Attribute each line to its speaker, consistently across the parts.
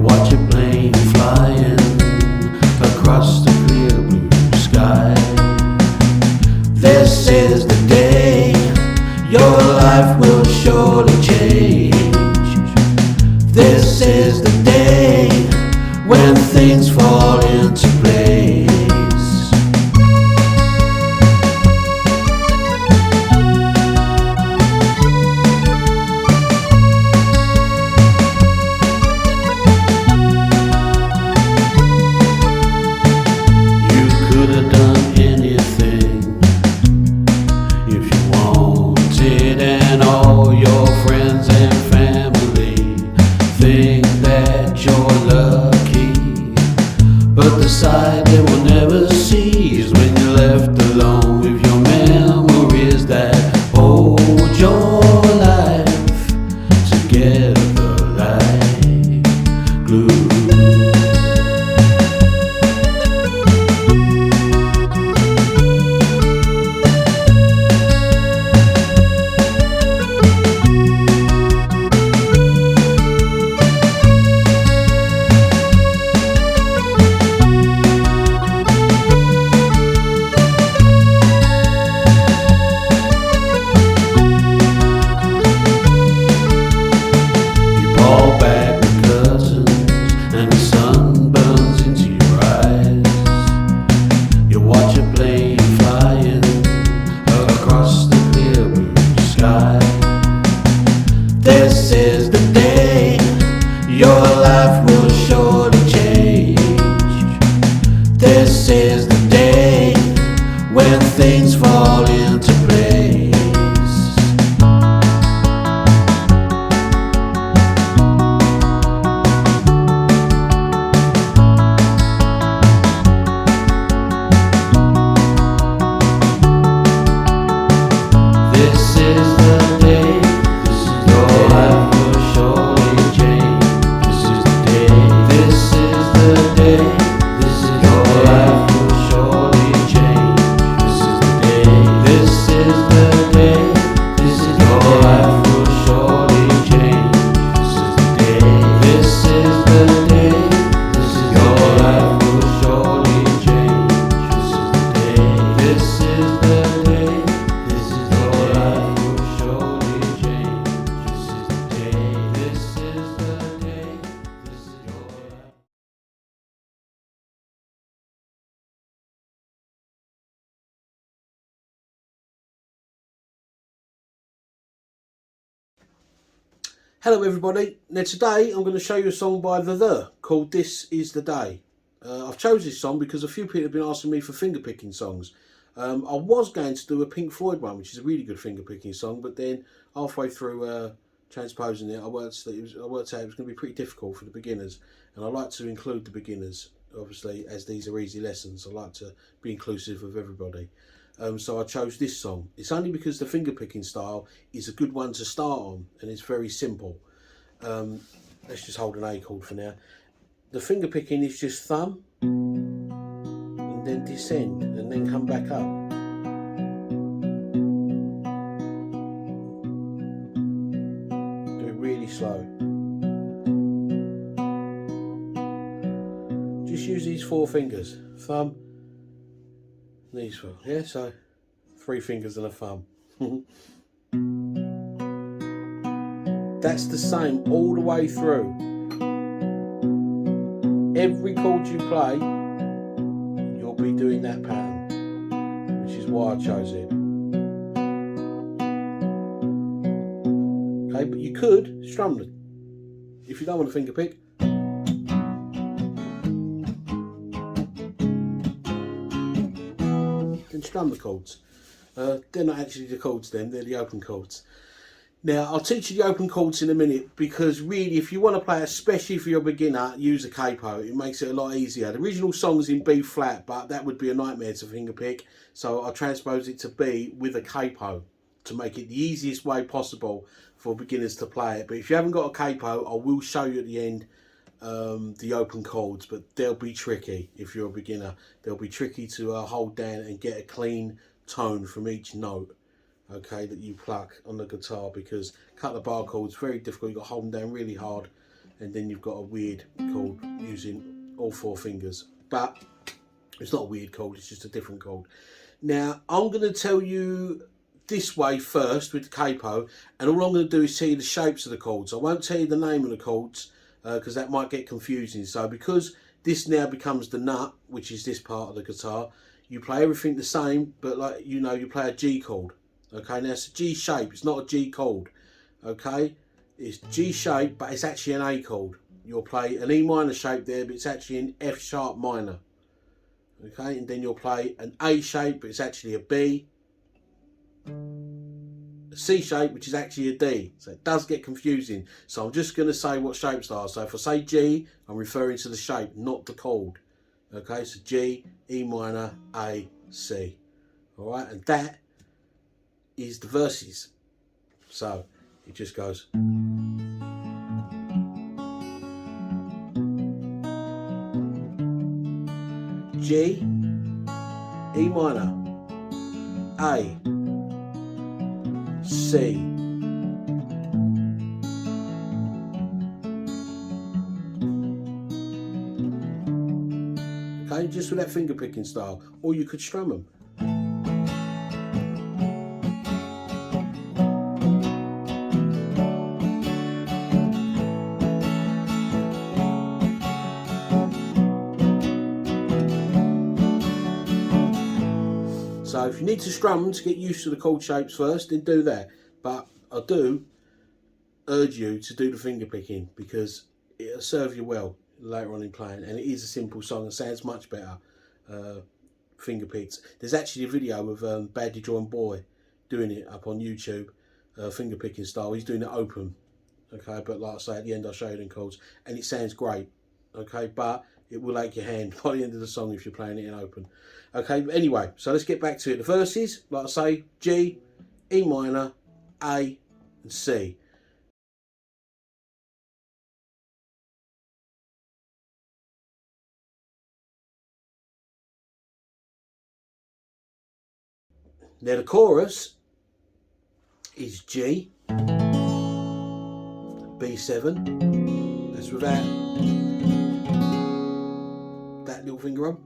Speaker 1: watch a plane flying across the clear blue sky. This is the day your life will surely change. This is the day when things fall into place. But the side they will never see is when you're left alone with your memories that hold your life together like glue. This is the day your life will surely change. This is the day when things fall into place. This is the day your life will surely change. This is the day. This is the day. This is your life will surely change. This is the day. This is the day. This is your life will surely change. This is the day. This is the day. This is your life will surely change. This is the day. This is the day. This is your life will surely change. This is the day. This is the day. This is your life. Hello everybody. Now today I'm going to show you a song by The called This Is The Day. I've chosen this song because a few people have been asking me for finger picking songs. I was going to do a Pink Floyd one, which is a really good finger picking song, but then halfway through transposing it, I worked out it was going to be pretty difficult for the beginners, and I like to include the beginners, obviously, as these are easy lessons. I like to be inclusive of everybody. So I chose this song. It's only because the finger picking style is a good one to start on, and it's very simple. Let's just hold an A chord for now. The finger picking is just thumb, and then descend, and then come back up. Do it really slow. Just use these four fingers. Thumb, these four. Yeah, so 3 fingers and a thumb. That's the same all the way through. Every chord you play, you'll be doing that pattern, which is why I chose it. Okay, but you could strum them if you don't want to finger pick. Then strum the chords. They're not actually the chords then, they're the open chords. Now, I'll teach you the open chords in a minute, because really, if you want to play, especially for your beginner, use a capo. It makes it a lot easier. The original song's in B flat, but that would be a nightmare to finger pick. So I transposed it to B with a capo to make it the easiest way possible for beginners to play it. But if you haven't got a capo, I will show you at the end the open chords, but they'll be tricky if you're a beginner. They'll be tricky to hold down and get a clean tone from each note. Okay, that you pluck on the guitar, because cut the bar chords very difficult. You've got to hold them down really hard and then you've got a weird chord using all 4 fingers. But it's not a weird chord, it's just a different chord. Now I'm going to tell you this way first with the capo, and all I'm going to do is tell you the shapes of the chords. I won't tell you the name of the chords because that might get confusing. So because this now becomes the nut, which is this part of the guitar, you play everything the same, but like you know, you play a G chord. Okay, now it's a G shape, it's not a G chord. Okay, it's G shape, but it's actually an A chord. You'll play an E minor shape there, but it's actually an F sharp minor. Okay, and then you'll play an A shape, but it's actually a B. A C shape, which is actually a D. So it does get confusing. So I'm just going to say what shapes they are. So if I say G, I'm referring to the shape, not the chord. Okay, so G, E minor, A, C. All right, and that is the verses. So it just goes. G, E minor, A, C. Okay, just with that finger picking style, or you could strum them. So if you need to strum them to get used to the chord shapes first, then do that. But I do urge you to do the finger picking because it'll serve you well later on in playing, and it is a simple song and sounds much better finger picked. There's actually a video of Badly Drawn Boy doing it up on YouTube, finger picking style. He's doing it open, okay, but like I say, at the end I'll show you the chords, and it sounds great, okay, but it will ache your hand by the end of the song if you're playing it in open. Okay, but anyway, so let's get back to it. The verses, like I say, G, E minor, A and C. Now the chorus is G, B7, that's without that little finger on,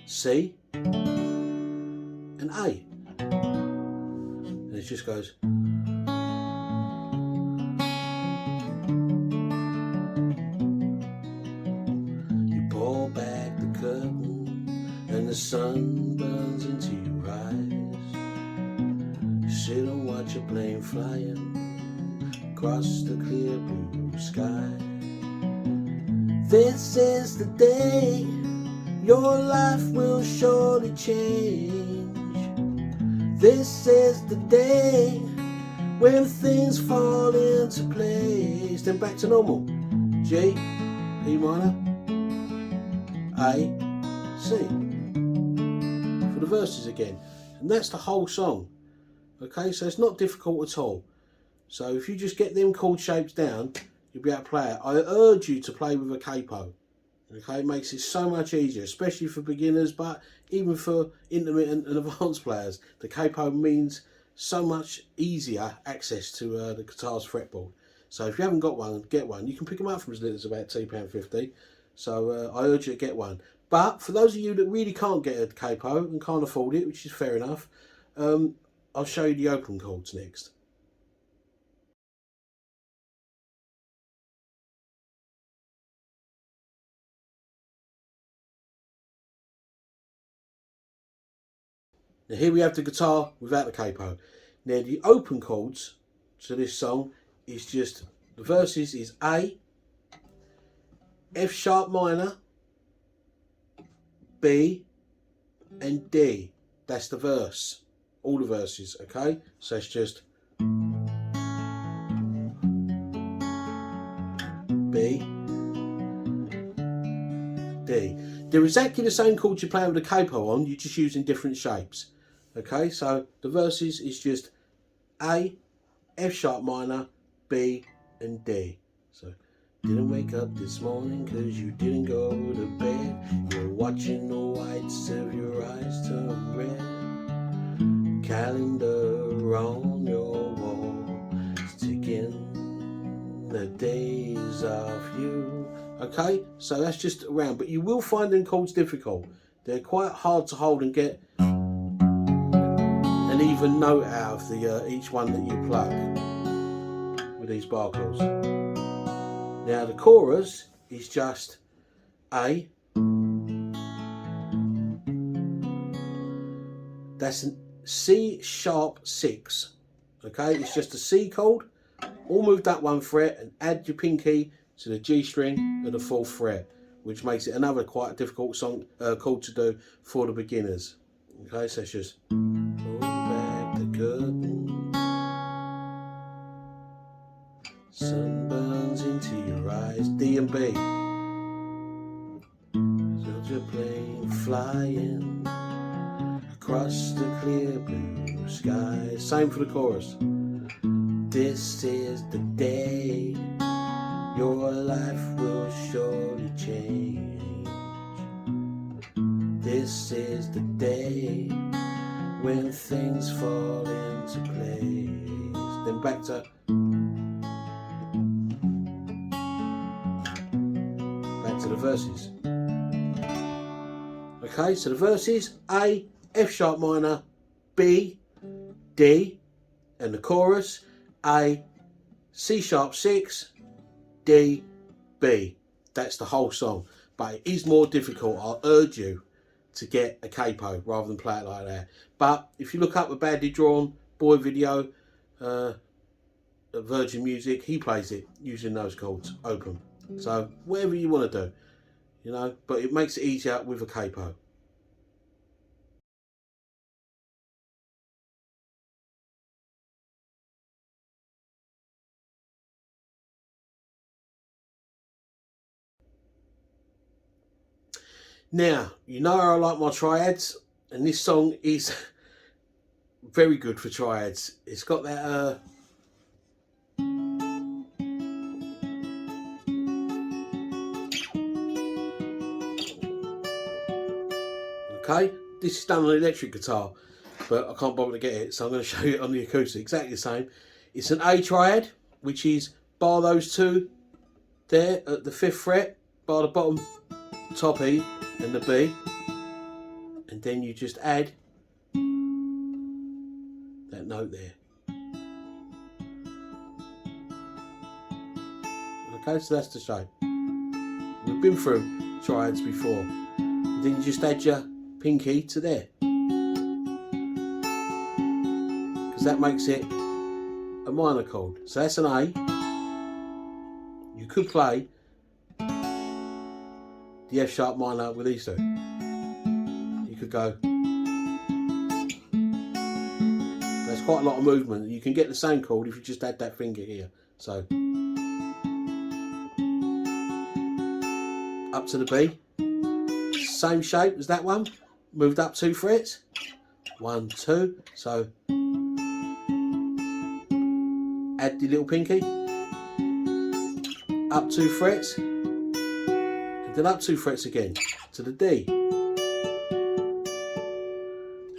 Speaker 1: C and A, and it just goes. You pull back the curtain and the sun burns into your eyes. You sit and watch a plane flying across the clear blue sky. This is the day your life will surely change. This is the day when things fall into place. Then back to normal. G, E minor, A, C. For the verses again. And that's the whole song. Okay, so it's not difficult at all. So if you just get them chord shapes down, you'll be able to play it. I urge you to play with a capo. Okay, it makes it so much easier, especially for beginners, but even for intermittent and advanced players. The capo means so much easier access to the guitar's fretboard. So if you haven't got one, get one. You can pick them up from as little as about £2.50. So I urge you to get one. But for those of you that really can't get a capo and can't afford it, which is fair enough, I'll show you the open chords next. Now here we have the guitar without the capo. Now the open chords to this song is just, the verses is A, F sharp minor, B and D. That's the verse. All the verses, okay? So it's just B, D. They're exactly the same chords you're playing with a capo on, you're just using different shapes. Okay, so the verses is just A, F sharp minor, B and D. So didn't wake up this morning cause you didn't go to bed. You're watching the whites of your eyes turn red. Calendar on your wall is ticking in the days of you. Okay, so that's just around, but you will find them chords difficult. They're quite hard to hold and get an even note out of the each one that you pluck with these bar chords. Now the chorus is just A. That's a C sharp 6. Okay, it's just a C chord. All move that one fret and add your pinky to the G string of the 4th fret, which makes it another quite difficult song chord to do for the beginners. Okay, so it's just pull back the curtain, sun burns into your eyes, D and B. Such a plane flying across the clear blue sky. Same for the chorus. This is the day your life will surely change. This is the day when things fall into place. Then back to the verses. Okay, so the verses: A, F sharp minor, B, D, and the chorus: A, C sharp 6, D, B. That's the whole song, but it is more difficult. I'll urge you to get a capo rather than play it like that. But if you look up a Badly Drawn Boy video, Virgin Music, he plays it using those chords open. So whatever you want to do, you know, but it makes it easier with a capo. Now, you know I like my triads, and this song is very good for triads. It's got that okay, this is done on electric guitar, but I can't bother to get it, so I'm going to show you it on the acoustic. Exactly the same. It's an A triad, which is bar those two there at the 5th fret, bar the bottom top E and the B, and then you just add that note there. Okay, so that's the shape. We've been through triads before. And then you just add your pinky to there, because that makes it a minor chord. So that's an A. You could play the F sharp minor with these two. You could go. There's quite a lot of movement. You can get the same chord if you just add that finger here. So up to the B. Same shape as that one. Moved up 2 frets. 1, 2. So add the little pinky. Up 2 frets. Then up 2 frets again to the D, and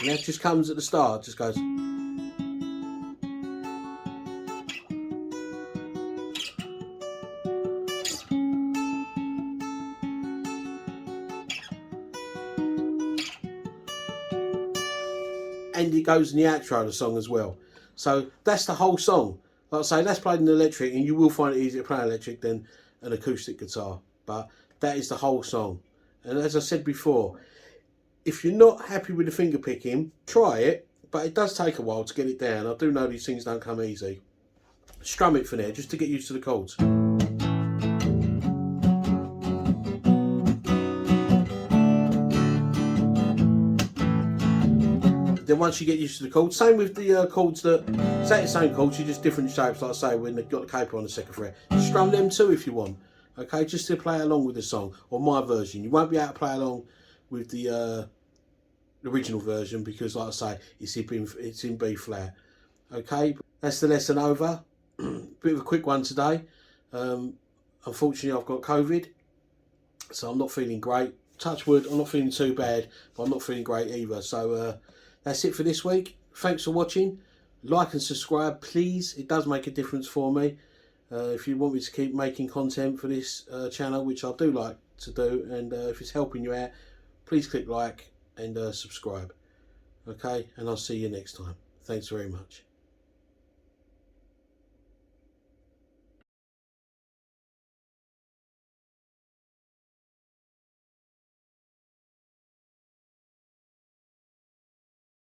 Speaker 1: that just comes at the start, just goes. And it goes in the outro of the song as well. So that's the whole song. Like I say, that's played in electric, and you will find it easier to play electric than an acoustic guitar, but that is the whole song. And as I said before, if you're not happy with the finger picking, try it, but it does take a while to get it down. I do know these things don't come easy. Strum it for there, just to get used to the chords. Then once you get used to the chords, same with the chords that, say the same chords, you just different shapes, like I say, when they've got the capo on the 2nd fret. Strum them too if you want. Okay, just to play along with the song, or my version. You won't be able to play along with the original version, because, like I say, it's in B flat. Okay, that's the lesson over. Bit of a quick one today. Unfortunately, I've got COVID, so I'm not feeling great. Touch wood, I'm not feeling too bad, but I'm not feeling great either. So that's it for this week. Thanks for watching. Like and subscribe, please. It does make a difference for me. If you want me to keep making content for this channel, which I do like to do, and if it's helping you out, please click like and subscribe. Okay, and I'll see you next time. Thanks very much.